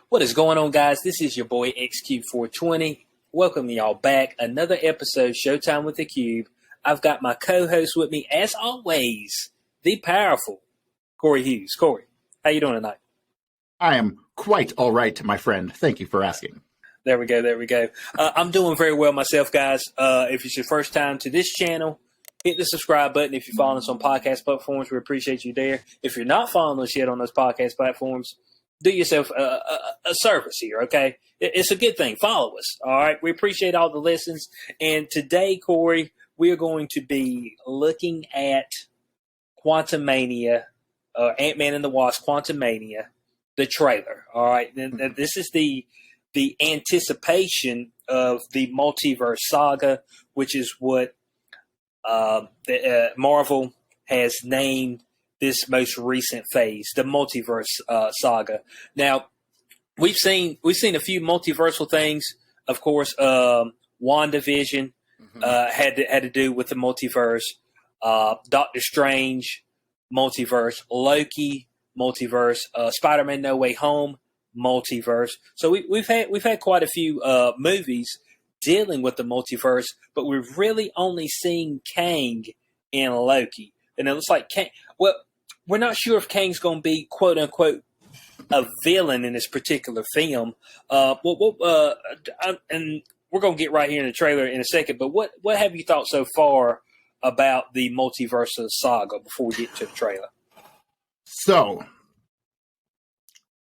What is going on, guys? This is your boy XQ420. Welcome y'all back. Another episode, Showtime with the Cube. I've got my co-host with me, as always, the powerful Corey Hughes. Corey, how you doing tonight? I am quite all right, my friend. Thank you for asking. There we go. I'm doing very well myself, guys. If it's your first time to this channel, hit the subscribe button. If you're following us on podcast platforms, we appreciate you there. If you're not following us yet on those podcast platforms, do yourself a service here, okay? It's a good thing. Follow us, all right? We appreciate all the listens. And today, Corey, we are going to be looking at Quantumania, Ant-Man and the Wasp, Quantumania, the trailer, all right? And this is the anticipation of the multiverse saga, which is what Marvel has named this most recent phase, the multiverse saga. Now, we've seen a few multiversal things. Of course, WandaVision had to do with the multiverse. Doctor Strange, multiverse. Loki, multiverse. Spider-Man: No Way Home, multiverse. So we've had quite a few movies dealing with the multiverse, but we've really only seen Kang and Loki. And it looks like Kang. Well, we're not sure if Kang's going to be quote unquote a villain in this particular film. And we're going to get right here in the trailer in a second. But what have you thought so far about the multiverse saga before we get to the trailer? So,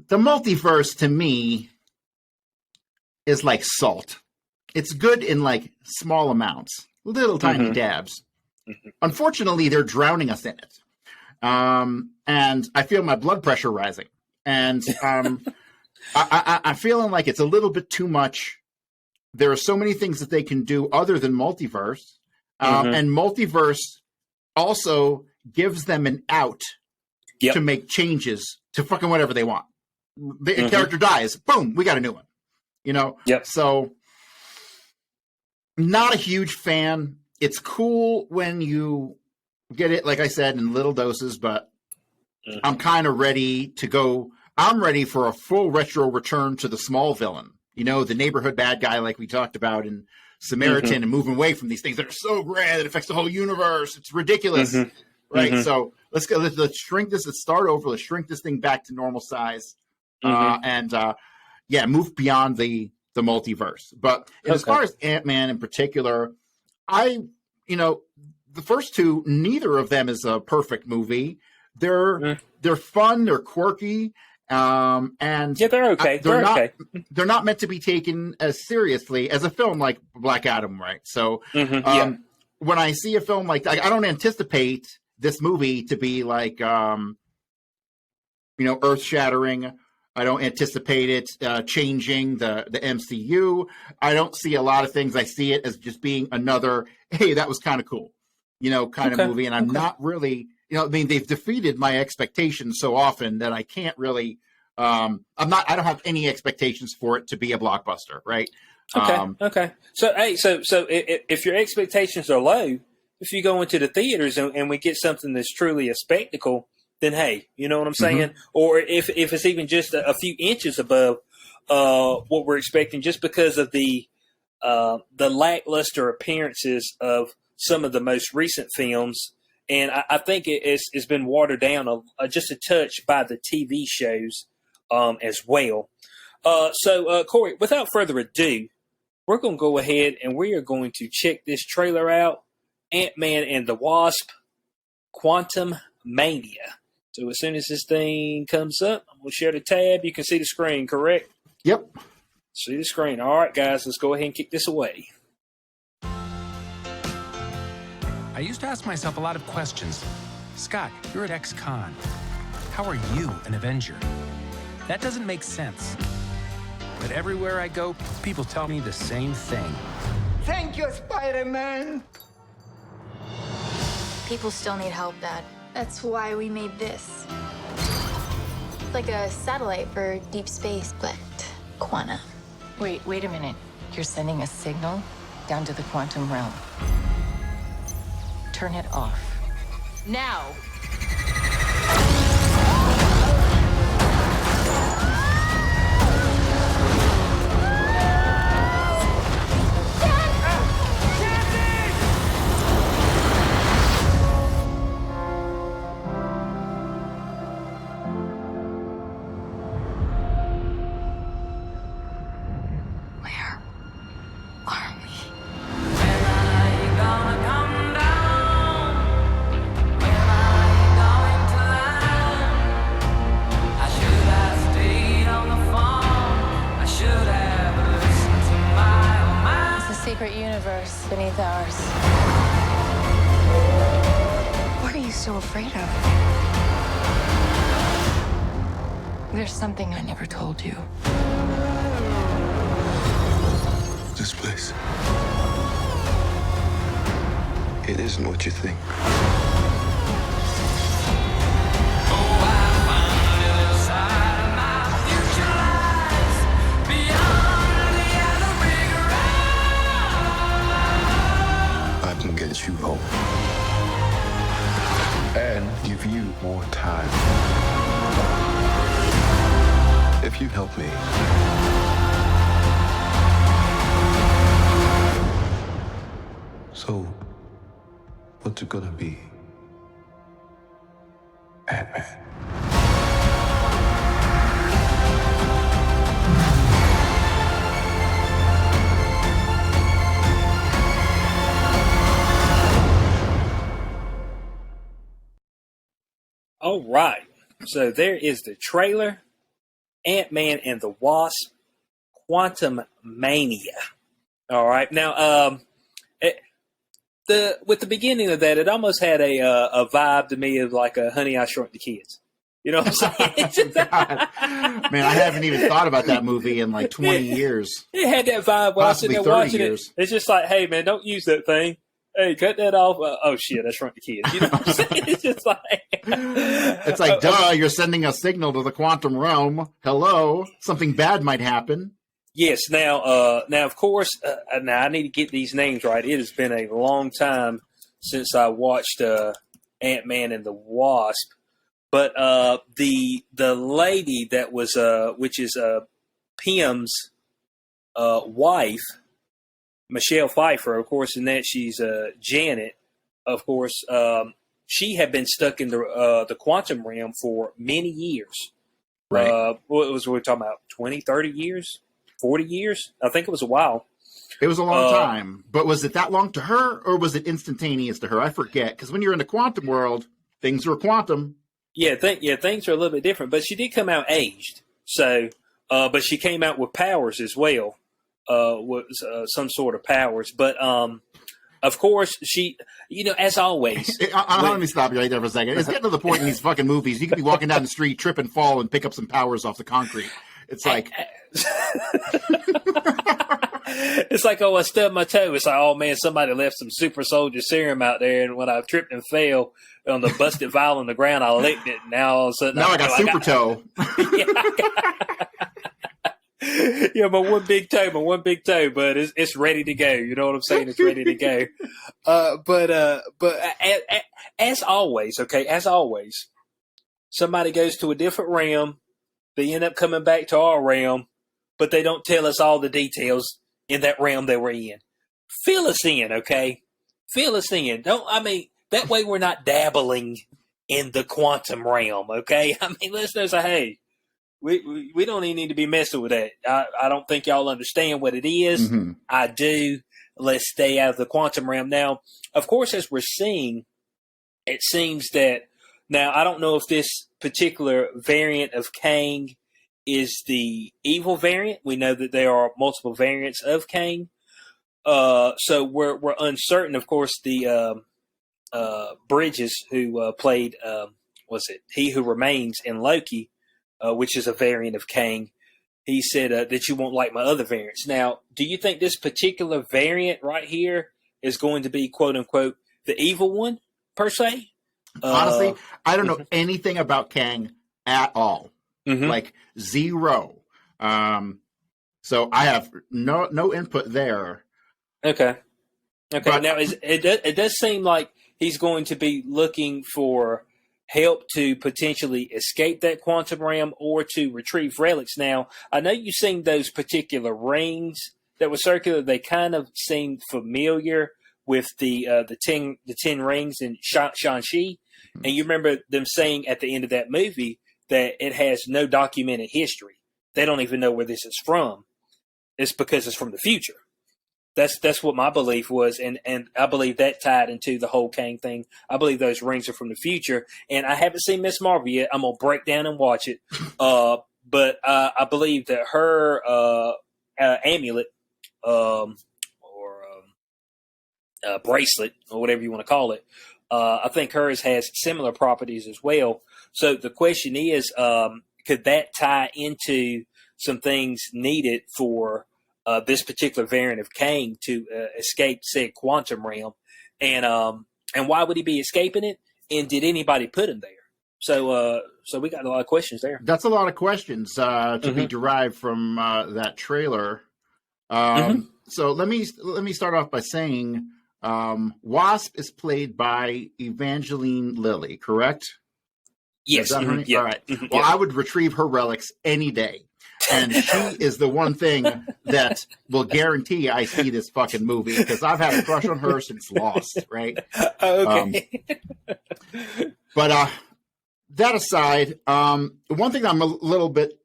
the multiverse to me is like salt. It's good in like small amounts, little tiny dabs. Unfortunately, they're drowning us in it. And I feel my blood pressure rising. And I'm feeling like it's a little bit too much. There are so many things that they can do other than multiverse. And multiverse also gives them an out to make changes to fucking whatever they want. The character dies. Boom, we got a new one. You know? Yep. So, not a huge fan. It's cool when you get it, like I said, in little doses, but I'm kind of ready to go. I'm ready for a full retro return to the small villain. You know, the neighborhood bad guy like we talked about in Samaritan and moving away from these things that are so grand that affects the whole universe. It's ridiculous. Right? So let's go. Let's shrink this. Let's start over. Let's shrink this thing back to normal size. And move beyond the multiverse. But as far as Ant-Man in particular, the first two, neither of them is a perfect movie. They're fun, they're quirky, and they're okay. They're not meant to be taken as seriously as a film like Black Adam, right? So when I see a film like that, I don't anticipate this movie to be like earth-shattering. I don't anticipate it changing the MCU. I don't see a lot of things. I see it as just being another, hey, that was kind of cool, kind of movie. And I'm not really, they've defeated my expectations so often that I can't really, I don't have any expectations for it to be a blockbuster, right? Okay. So, hey, so if your expectations are low, if you go into the theaters and we get something that's truly a spectacle, then hey, you know what I'm saying? Or if it's even just a few inches above what we're expecting, just because of the lackluster appearances of some of the most recent films, and I think it's been watered down just a touch by the TV shows as well. So Corey, without further ado, we're going to go ahead and we are going to check this trailer out, Ant-Man and the Wasp, Quantumania. So as soon as this thing comes up, I'm going to share the tab. You can see the screen, correct? Yep. See the screen. All right, guys, let's go ahead and kick this away. I used to ask myself a lot of questions. Scott, you're at ex-con. How are you an Avenger? That doesn't make sense. But everywhere I go, people tell me the same thing. Thank you, Spider-Man. People still need help, Dad. That's why we made this. It's like a satellite for deep space, but quanta. Wait a minute. You're sending a signal down to the quantum realm. Turn it off. Now! afraid of? There's something I never told you. This place. It isn't what you think. I can get you home. And give you more time. If you help me. So, what's it gonna be? Ant-Man. All right. So there is the trailer. Ant-Man and the Wasp. Quantumania. All right. Now, with the beginning of that, it almost had a vibe to me of like a Honey, I Shrunk the Kids. You know what I'm saying? God. Man, I haven't even thought about that movie in like 20 years. It had that vibe while I was sitting there watching years. it. It's just like, hey, man, don't use that thing. Hey, cut that off. Oh, shit, I shrunk the kids. You know what I'm saying? It's just like... It's like, duh, you're sending a signal to the quantum realm. Hello. Something bad might happen. Yes. Now, of course, now I need to get these names right. It has been a long time since I watched Ant-Man and the Wasp. But the lady that was, which is Pym's wife, Michelle Pfeiffer, of course, in that she's Janet, of course. She had been stuck in the quantum realm for many years. Right. What was we talking about? 20, 30 years? 40 years? I think it was a while. It was a long time. But was it that long to her, or was it instantaneous to her? I forget. Because when you're in the quantum world, things are quantum. Yeah, things are a little bit different. But she did come out aged. So, but she came out with powers as well. Was some sort of powers. But, of course, she, as always. Let me stop you right there for a second. It's getting to the point in these fucking movies. You could be walking down the street, trip and fall, and pick up some powers off the concrete. It's like... It's like, oh, I stubbed my toe. It's like, oh, man, somebody left some super soldier serum out there, and when I tripped and fell on the busted vial on the ground, I licked it, and now all of a sudden... Now I got super toe. Yeah, my one big toe, but it's ready to go. You know what I'm saying? It's ready to go. But as always, somebody goes to a different realm. They end up coming back to our realm, but they don't tell us all the details in that realm they were in. Fill us in, okay? Fill us in. That way we're not dabbling in the quantum realm, okay? Listeners say, hey, we don't even need to be messing with that. I don't think y'all understand what it is. Mm-hmm. I do. Let's stay out of the quantum realm. Now, of course, as we're seeing, it seems that now I don't know if this particular variant of Kang is the evil variant. We know that there are multiple variants of Kang. So we're uncertain. Of course, the Bridges, who played He Who Remains in Loki, which is a variant of Kang. He said that you won't like my other variants. Now, do you think this particular variant right here is going to be, quote unquote, the evil one, per se? Honestly, I don't know anything about Kang at all. Mm-hmm. Like, zero. So I have no input there. Okay. But, now, it does seem like he's going to be looking for help to potentially escape that quantum realm or to retrieve relics. Now, I know you've seen those particular rings that were circular. They kind of seem familiar with the 10 rings in Shang-Chi. And you remember them saying at the end of that movie that it has no documented history. They don't even know where this is from. It's because it's from the future. That's what my belief was, and I believe that tied into the whole Kang thing. I believe those rings are from the future, and I haven't seen Miss Marvel yet. I'm gonna break down and watch it, but I believe that her amulet or bracelet or whatever you want to call it I think hers has similar properties as well. So the question is, could that tie into some things needed for this particular variant of Kang to escape said quantum realm? And why would he be escaping it? And did anybody put him there? So we got a lot of questions there. That's a lot of questions to be derived from that trailer. So let me start off by saying Wasp is played by Evangeline Lilly, correct? Yes. Is that her name? Yeah. All right. Well, I would retrieve her relics any day. And she is the one thing that will guarantee I see this fucking movie, because I've had a crush on her since Lost, right? Okay. But that aside, one thing I'm a little bit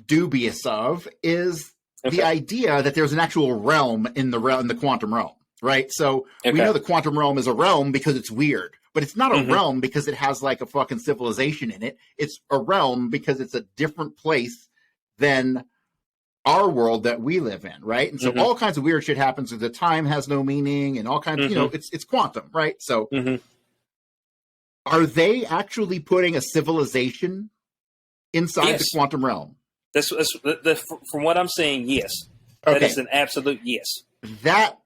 dubious of is the idea that there's an actual realm in the quantum realm, right? So we know the quantum realm is a realm because it's weird, but it's not a realm because it has like a fucking civilization in it. It's a realm because it's a different place than our world that we live in, right? And so all kinds of weird shit happens. The time has no meaning, and all kinds of, it's quantum, right? So are they actually putting a civilization inside the quantum realm? That's from what I'm seeing, yes. That is an absolute yes. That,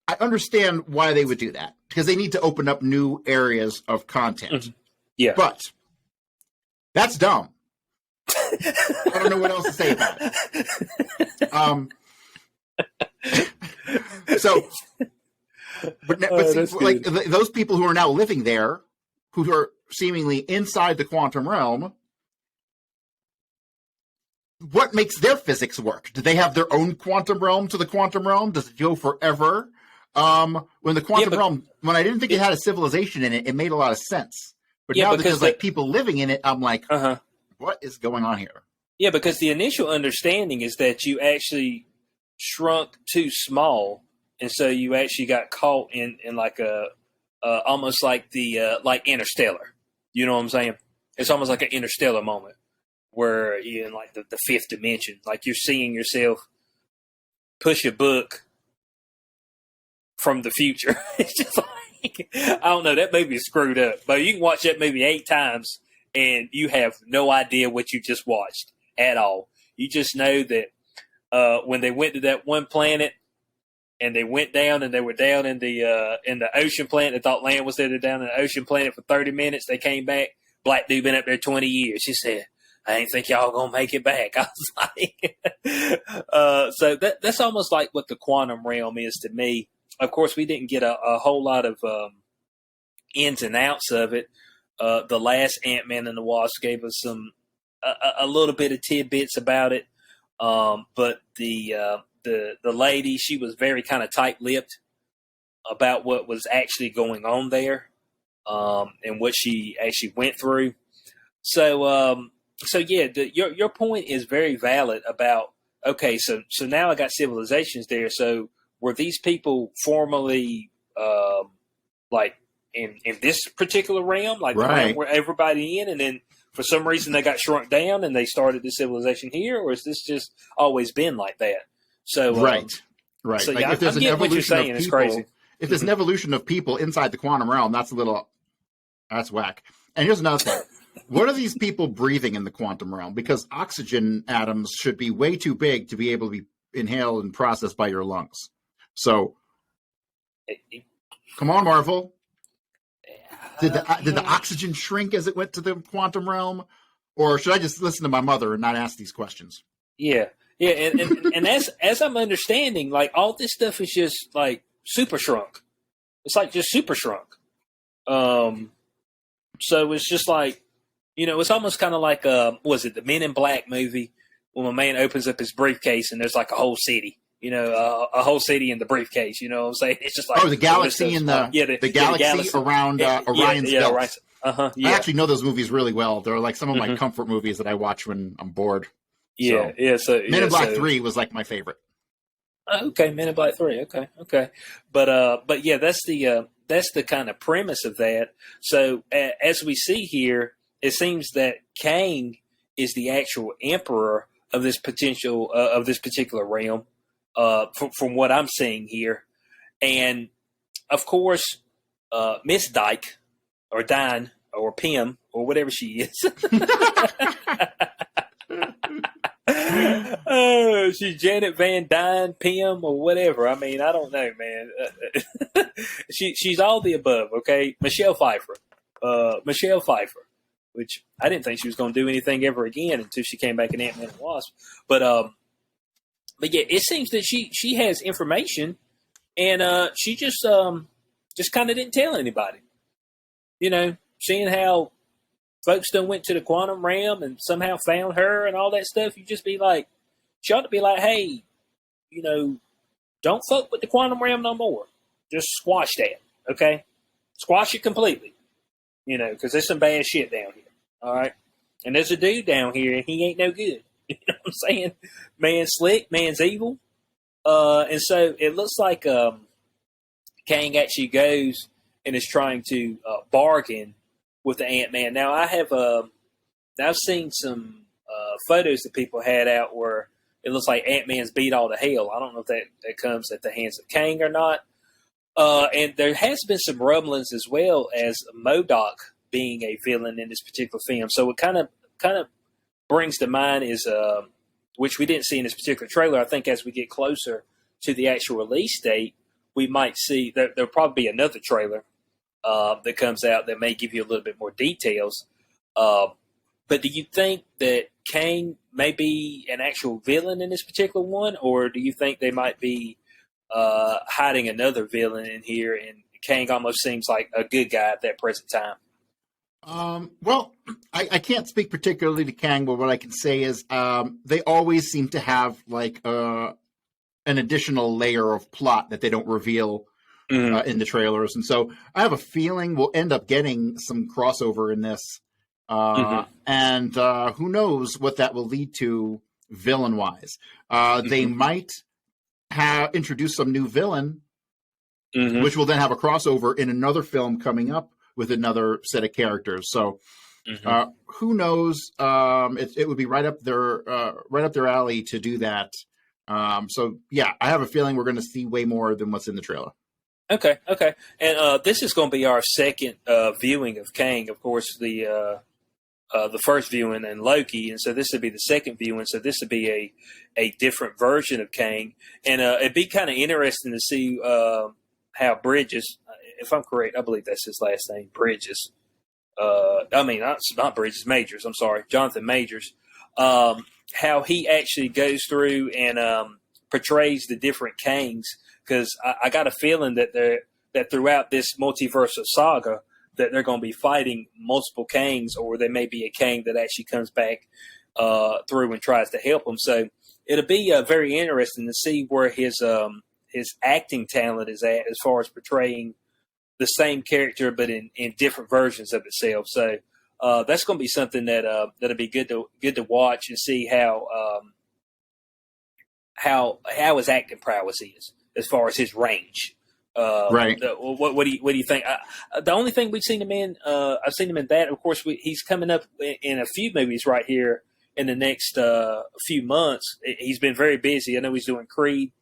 I understand why they would do that, because they need to open up new areas of content. Yeah. But that's dumb. I don't know what else to say about it. So, but see, like those people who are now living there, who are seemingly inside the quantum realm, what makes their physics work? Do they have their own quantum realm to the quantum realm? Does it go forever? When the quantum realm, when I didn't think it had a civilization in it, it made a lot of sense. But now that there's like people living in it, I'm like, what is going on here? Yeah, because the initial understanding is that you actually shrunk too small, and so you actually got caught in like a almost like the like Interstellar. You know what I'm saying? It's almost like an Interstellar moment where you're in like the fifth dimension, like you're seeing yourself push a book from the future. It's just like, I don't know, that movie is screwed up, but you can watch that movie 8 times and you have no idea what you just watched at all. You just know that when they went to that one planet and they went down and they were down in the ocean planet, they thought land was there, they're down in the ocean planet for 30 minutes. They came back. Black dude been up there 20 years. He said, I ain't think y'all gonna make it back. I was like, so that's almost like what the quantum realm is to me. Of course, we didn't get a whole lot of ins and outs of it. The last Ant-Man and the Wasp gave us a little bit of tidbits about it, but the lady, she was very kind of tight-lipped about what was actually going on there, and what she actually went through. So yeah, your point is very valid about, okay, so now I got civilizations there. So were these people formerly like in this particular realm, like the realm where everybody in, and then for some reason they got shrunk down and they started the civilization here, or has this just always been like that? So right. So like yeah, if there's I'm an getting what you're evolution saying. of It's people, crazy. if there's an evolution of people inside the quantum realm, that's whack. And here's another thing. What are these people breathing in the quantum realm? Because oxygen atoms should be way too big to be able to be inhaled and processed by your lungs. So, come on, Marvel. Did the oxygen shrink as it went to the quantum realm? Or should I just listen to my mother and not ask these questions? Yeah. And as I'm understanding, like all this stuff is just like super shrunk. It's like just super shrunk. So it's just like, it's almost kind of like, was it the Men in Black movie when my man opens up his briefcase and there's like a whole city, a whole city in the briefcase, you know what I'm saying? It's just like, the galaxy in the galaxy around Orion's belt. Right. I actually know those movies really well. They're like some of my comfort movies that I watch when I'm bored. So Men in Black 3 was like my favorite. Okay, Men in Black 3. Okay. But yeah, that's the kind of premise of that. So as we see here, it seems that Kang is the actual emperor of this particular realm, from what I'm seeing here. And of course, Miss Dyke or Dine or Pim or whatever she is. She's Janet Van Dyne, Pim, or whatever. I mean, I don't know, man. She's all the above. Okay, Michelle Pfeiffer, which I didn't think she was going to do anything ever again until she came back in Ant-Man and the Wasp. But yeah, it seems that she has information, and she just kind of didn't tell anybody. You know, seeing how folks done went to the quantum realm and somehow found her and all that stuff, you just be like, she ought to be like, hey, you know, don't fuck with the quantum realm no more. Just squash that, okay? Squash it completely, you know, because there's some bad shit down here, all right? And there's a dude down here, and he ain't no good. You know what I'm saying? Man's slick, man's evil. And so it looks like Kang actually goes and is trying to bargain with the Ant-Man. Now, I've seen some photos that people had out where it looks like Ant-Man's beat all to hell. I don't know if that comes at the hands of Kang or not. And there has been some rumblings as well as MODOK being a villain in this particular film. So it kind of brings to mind is, which we didn't see in this particular trailer. I think as we get closer to the actual release date, we might see there'll probably be another trailer that comes out that may give you a little bit more details. But do you think that Kang may be an actual villain in this particular one, or do you think they might be hiding another villain in here, and Kang almost seems like a good guy at that present time? Well, I can't speak particularly to Kang, but what I can say is they always seem to have like an additional layer of plot that they don't reveal in the trailers. And so I have a feeling we'll end up getting some crossover in this. And who knows what that will lead to villain-wise. They might have introduced some new villain, which will then have a crossover in another film coming up with another set of characters. So who knows? It would be right up their alley to do that. So yeah, I have a feeling we're going to see way more than what's in the trailer. Okay. And this is going to be our second viewing of Kang. Of course, the first viewing in Loki, and so this would be the second viewing. So this would be a different version of Kang, and it'd be kind of interesting to see how Bridges, if I'm correct, I believe that's his last name, Bridges. I mean, not Bridges, Majors. I'm sorry, Jonathan Majors. How he actually goes through and portrays the different Kangs, because I got a feeling that throughout this multiverse saga, that they're going to be fighting multiple Kangs, or there may be a Kang that actually comes back through and tries to help them. So it'll be very interesting to see where his acting talent is at as far as portraying the same character but in different versions of itself. So that's going to be something that'll be good to watch and see how his acting prowess is as far as his range. Right. What do you think? The only thing we've seen him in, I've seen him in that. Of course, he's coming up in a few movies right here in the next few months. He's been very busy. I know he's doing Creed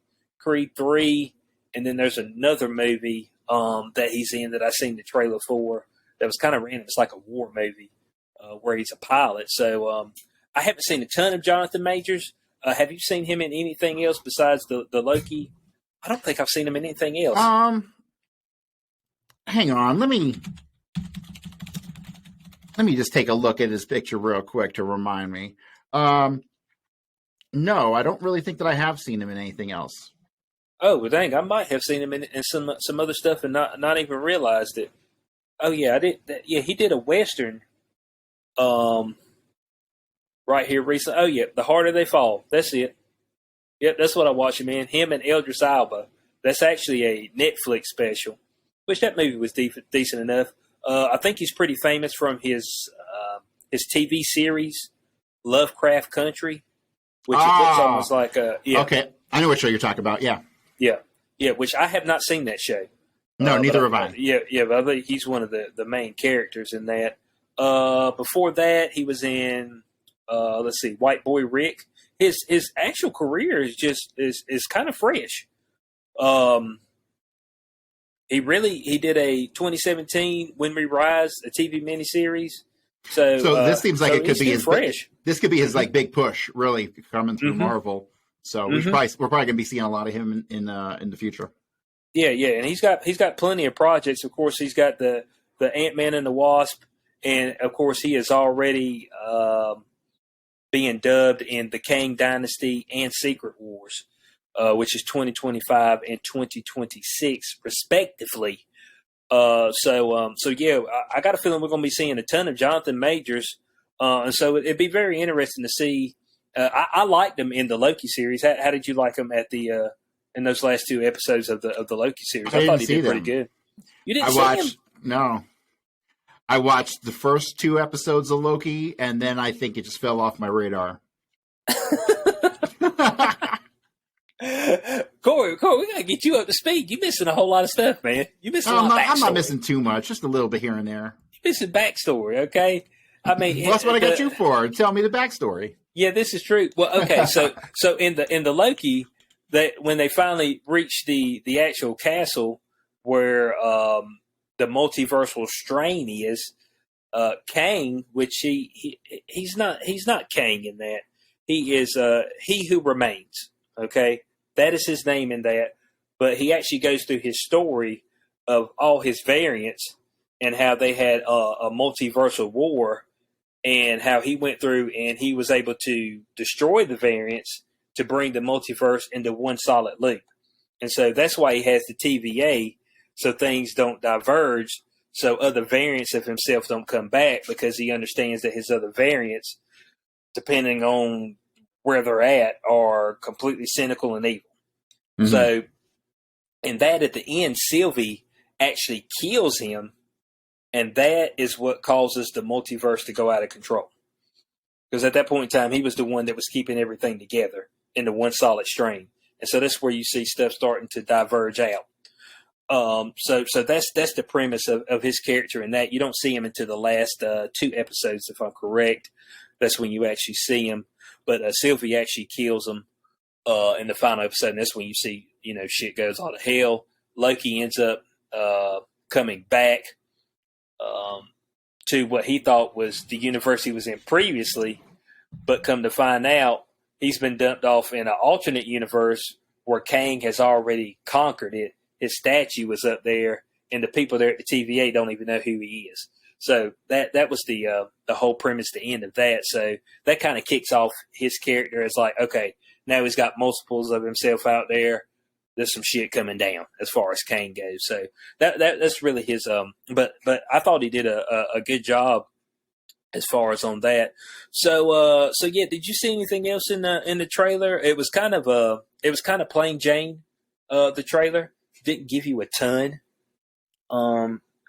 3, and then there's another movie that he's in that I seen the trailer for that was kind of random. It's like a war movie where he's a pilot. So I haven't seen a ton of Jonathan Majors. Have you seen him in anything else besides the Loki? I don't think I've seen him in anything else. Hang on. Let me just take a look at his picture real quick to remind me. No, I don't really think that I have seen him in anything else. Oh, well, dang! I might have seen him in some other stuff and not even realized it. Oh yeah, I did. He did a Western. Right here recently. Oh yeah, The Harder They Fall. That's it. Yep, that's what I watched him in. Him and Idris Elba. That's actually a Netflix special, which that movie was decent enough. I think he's pretty famous from his TV series, Lovecraft Country, which looks almost like a... Yeah. Okay, I know what show you're talking about, yeah. Yeah, which I have not seen that show. No, neither have I. Yeah, but I think he's one of the main characters in that. Before that, he was in, let's see, White Boy Rick. His actual career is kind of fresh. he did a 2017 When We Rise, a TV miniseries. So this seems like it could be his fresh. This could be his like big push, really coming through Marvel. So we're probably going to be seeing a lot of him in the future. Yeah, and he's got plenty of projects. Of course, he's got the Ant-Man and the Wasp, and of course, he is already being dubbed in the Kang Dynasty and Secret Wars, which is 2025 and 2026, respectively. So yeah, I got a feeling we're going to be seeing a ton of Jonathan Majors, and so it'd be very interesting to see. I liked him in the Loki series. How did you like him at the in those last 2 episodes of the Loki series? I thought he did pretty good. You didn't see him? No. I watched the first 2 episodes of Loki, and then I think it just fell off my radar. Corey, we gotta get you up to speed. You're missing a whole lot of stuff, man. You're missing a lot of backstory. I'm not missing too much, just a little bit here and there. You're missing backstory, okay? I mean, well, that's what I got you for. Tell me the backstory. Yeah, this is true. Well, okay, so in the Loki, when they finally reach the actual castle where the multiversal strain is, Kang, which he's not Kang in that. He is He Who Remains. Okay, that is his name in that. But he actually goes through his story of all his variants and how they had a multiversal war, and how he went through and he was able to destroy the variants to bring the multiverse into one solid loop. And so that's why he has the TVA, so things don't diverge, so other variants of himself don't come back, because he understands that his other variants, depending on where they're at, are completely cynical and evil. Mm-hmm. So, and that at the end, Sylvie actually kills him, and that is what causes the multiverse to go out of control. Because at that point in time, he was the one that was keeping everything together into one solid strain. And so that's where you see stuff starting to diverge out. So that's the premise of his character in that. You don't see him until the last 2 episodes, if I'm correct. That's when you actually see him. But Sylvie actually kills him in the final episode, and that's when you see, shit goes all to hell. Loki ends up coming back to what he thought was the universe he was in previously, but come to find out, he's been dumped off in an alternate universe where Kang has already conquered it. His statue was up there, and the people there at the TVA don't even know who he is. So that was the whole premise, the end of that. So that kind of kicks off his character as like, okay, now he's got multiples of himself out there. There's some shit coming down as far as Kang goes. So that's really his. But I thought he did a good job as far as on that. So yeah, did you see anything else in the trailer? It was kind of plain Jane. The trailer didn't give you a ton.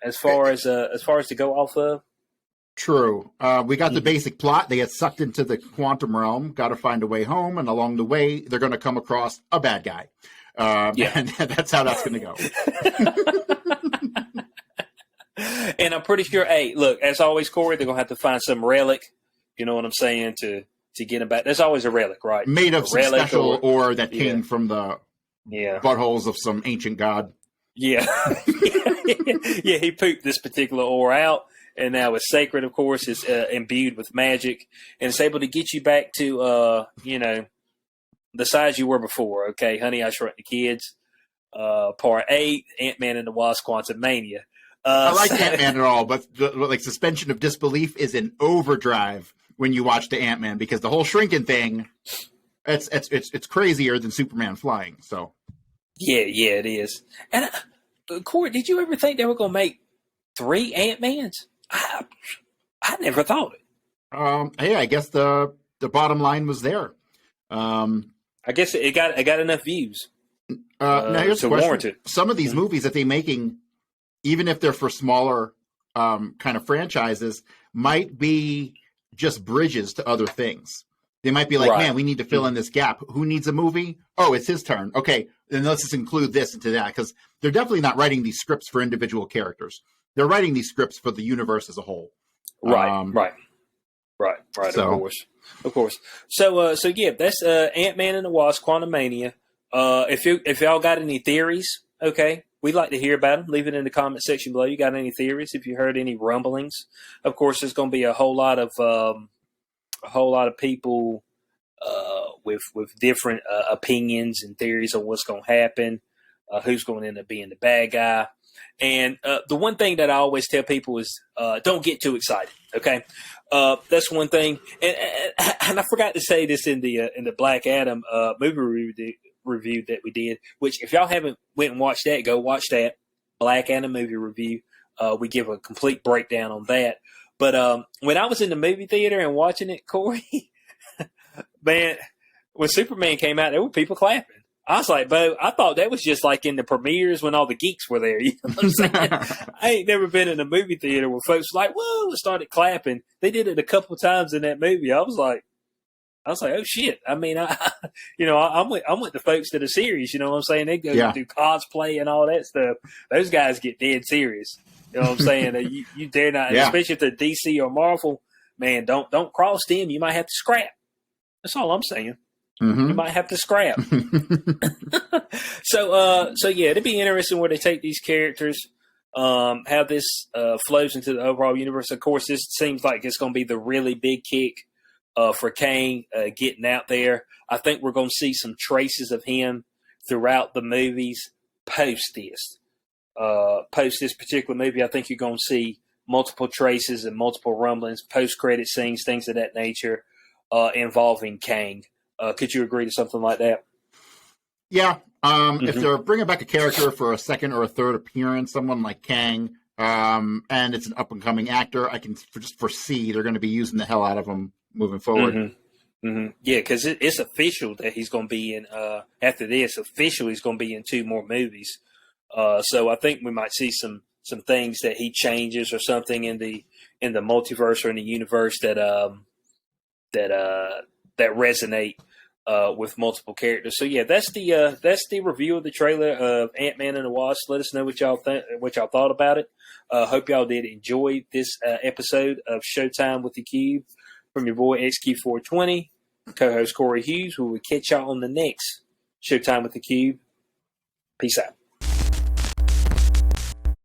As far as to go off of. True. We got the basic plot. They get sucked into the quantum realm, got to find a way home, and along the way, they're going to come across a bad guy. And that's how that's going to go. And I'm pretty sure, hey, look, as always, Corey, they're going to have to find some relic, you know what I'm saying, to get him back. There's always a relic, right? Made of some special ore that came from the buttholes of some ancient god. Yeah. Yeah, he pooped this particular ore out, and now it's sacred, of course. It's imbued with magic, and it's able to get you back to, the size you were before. Okay, Honey, I Shrunk the Kids, Part 8, Ant-Man and the Wasp, Quantumania. I like Ant-Man at all, but like suspension of disbelief is in overdrive when you watch the Ant-Man, because the whole shrinking thing, it's crazier than Superman flying. So yeah, it is. And Corey, did you ever think they were going to make 3 Ant-Mans? I never thought it. Hey, I guess the bottom line was there. I guess it got enough views. Now here's the question: warrant it. Some of these movies that they're making, even if they're for smaller kind of franchises, might be just bridges to other things. They might be like, man, we need to fill in this gap. Who needs a movie? Oh, it's his turn. Okay, then let's just include this into that, because they're definitely not writing these scripts for individual characters. They're writing these scripts for the universe as a whole. Right. So, of course. So yeah, that's Ant-Man and the Wasp, Quantumania. If y'all got any theories Okay, we'd like to hear about them. Leave it in the comment section below. You got any theories? If you heard any rumblings, of course, there's going to be a whole lot of people with different opinions and theories on what's going to happen, who's going to end up being the bad guy. And the one thing that I always tell people is don't get too excited. Okay, that's one thing. And I forgot to say this in the Black Adam movie review that we did. Which, if y'all haven't went and watched that, go watch that Black Adam movie review. We give a complete breakdown on that. But when I was in the movie theater and watching it, Corey, man, when Superman came out, there were people clapping. I was like, Bo, I thought that was just like in the premieres when all the geeks were there. You know what I'm saying? I ain't never been in a movie theater where folks were like, whoa, started clapping. They did it a couple of times in that movie. I was like, oh shit. I mean, I'm with the folks to the series. You know what I'm saying? They go do cosplay and all that stuff. Those guys get dead serious. You know what I'm saying? You dare not, especially if they're DC or Marvel. Man, don't cross them. You might have to scrap. That's all I'm saying. Mm-hmm. You might have to scrap. So yeah, it'd be interesting where they take these characters, how this flows into the overall universe. Of course, this seems like it's going to be the really big kick for Kang getting out there. I think we're going to see some traces of him throughout the movies post this. Post this particular movie, I think you're going to see multiple traces and multiple rumblings, post-credit scenes, things of that nature involving Kang. Could you agree to something like that? Yeah. If they're bringing back a character for a second or a third appearance, someone like Kang, and it's an up-and-coming actor, I can just foresee they're going to be using the hell out of him moving forward. Mm-hmm. Mm-hmm. Yeah, because it's official that he's going to be in, after this, officially he's going to be in 2 more movies. So I think we might see some things that he changes or something in the multiverse or in the universe that resonate with multiple characters. So yeah, that's the review of the trailer of Ant-Man and the Wasp. Let us know what y'all thought about it. Hope y'all did enjoy this episode of Showtime with the Cube from your boy XQ420, co-host Corey Hughes. We will catch y'all on the next Showtime with the Cube. Peace out.